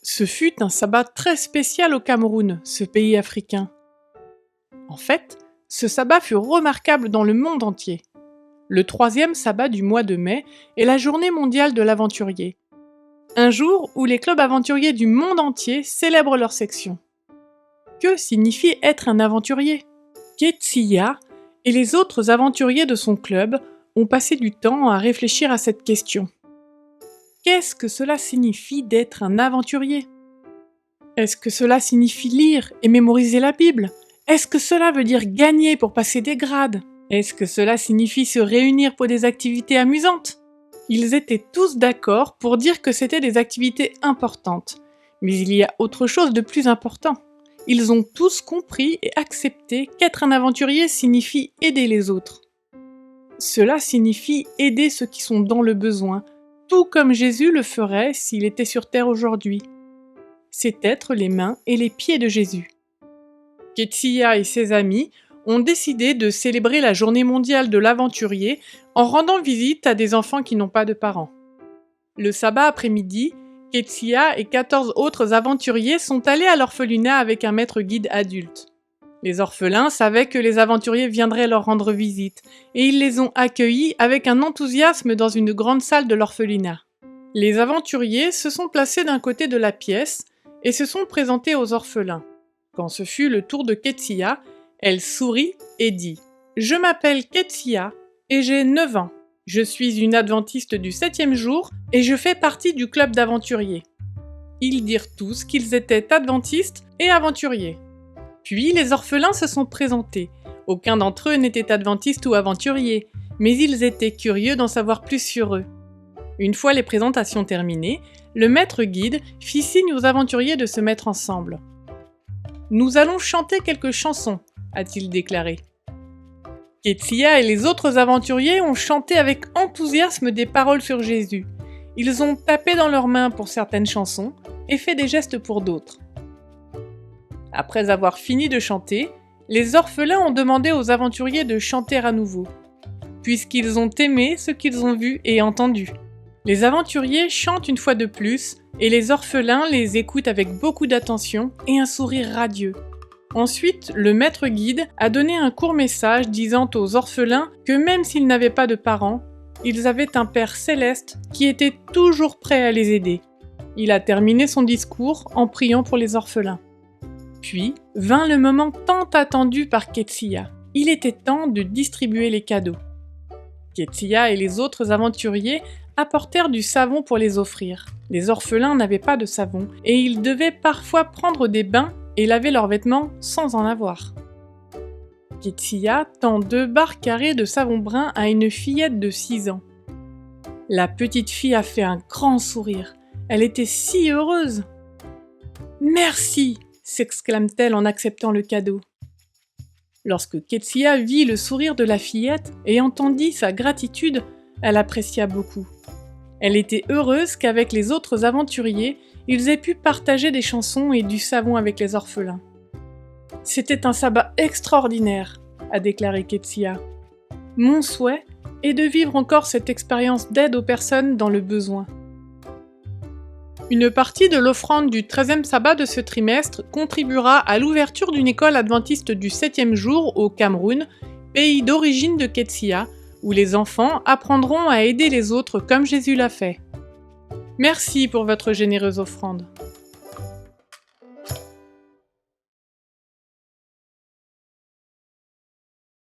Ce fut un sabbat très spécial au Cameroun, ce pays africain. En fait, ce sabbat fut remarquable dans le monde entier. Le 3e sabbat du mois de mai est la journée mondiale de l'aventurier. Un jour où les clubs aventuriers du monde entier célèbrent leur section. Que signifie être un aventurier? Ketsia et les autres aventuriers de son club ont passé du temps à réfléchir à cette question. Qu'est-ce que cela signifie d'être un aventurier? Est-ce que cela signifie lire et mémoriser la Bible? Est-ce que cela veut dire gagner pour passer des grades? Est-ce que cela signifie se réunir pour des activités amusantes? Ils étaient tous d'accord pour dire que c'était des activités importantes. Mais il y a autre chose de plus important. Ils ont tous compris et accepté qu'être un aventurier signifie aider les autres. Cela signifie aider ceux qui sont dans le besoin, tout comme Jésus le ferait s'il était sur terre aujourd'hui. C'est être les mains et les pieds de Jésus. Ketsia et ses amis ont décidé de célébrer la journée mondiale de l'aventurier en rendant visite à des enfants qui n'ont pas de parents. Le sabbat après-midi, Ketsia et 14 autres aventuriers sont allés à l'orphelinat avec un maître guide adulte. Les orphelins savaient que les aventuriers viendraient leur rendre visite et ils les ont accueillis avec un enthousiasme dans une grande salle de l'orphelinat. Les aventuriers se sont placés d'un côté de la pièce et se sont présentés aux orphelins. Quand ce fut le tour de Ketsia, elle sourit et dit « Je m'appelle Ketsia et j'ai 9 ans. Je suis une adventiste du 7e jour et je fais partie du club d'aventuriers. » Ils dirent tous qu'ils étaient adventistes et aventuriers. Puis les orphelins se sont présentés. Aucun d'entre eux n'était adventiste ou aventurier, mais ils étaient curieux d'en savoir plus sur eux. Une fois les présentations terminées, le maître guide fit signe aux aventuriers de se mettre ensemble. « Nous allons chanter quelques chansons », a-t-il déclaré. Ketsia et les autres aventuriers ont chanté avec enthousiasme des paroles sur Jésus. Ils ont tapé dans leurs mains pour certaines chansons et fait des gestes pour d'autres. Après avoir fini de chanter, les orphelins ont demandé aux aventuriers de chanter à nouveau, puisqu'ils ont aimé ce qu'ils ont vu et entendu. Les aventuriers chantent une fois de plus, et les orphelins les écoutent avec beaucoup d'attention et un sourire radieux. Ensuite, le maître guide a donné un court message disant aux orphelins que même s'ils n'avaient pas de parents, ils avaient un Père céleste qui était toujours prêt à les aider. Il a terminé son discours en priant pour les orphelins. Puis vint le moment tant attendu par Ketsia. Il était temps de distribuer les cadeaux. Ketsia et les autres aventuriers apportèrent du savon pour les offrir. Les orphelins n'avaient pas de savon et ils devaient parfois prendre des bains et laver leurs vêtements sans en avoir. Ketsia tend 2 barres carrées de savon brun à une fillette de 6 ans. La petite fille a fait un grand sourire. Elle était si heureuse. « Merci !» s'exclame-t-elle en acceptant le cadeau. Lorsque Ketsia vit le sourire de la fillette et entendit sa gratitude, elle apprécia beaucoup. Elle était heureuse qu'avec les autres aventuriers, ils aient pu partager des chansons et du savon avec les orphelins. « C'était un sabbat extraordinaire », a déclaré Ketsia. « Mon souhait est de vivre encore cette expérience d'aide aux personnes dans le besoin. » Une partie de l'offrande du 13e sabbat de ce trimestre contribuera à l'ouverture d'une école adventiste du 7e jour au Cameroun, pays d'origine de Ketsia, où les enfants apprendront à aider les autres comme Jésus l'a fait. Merci pour votre généreuse offrande.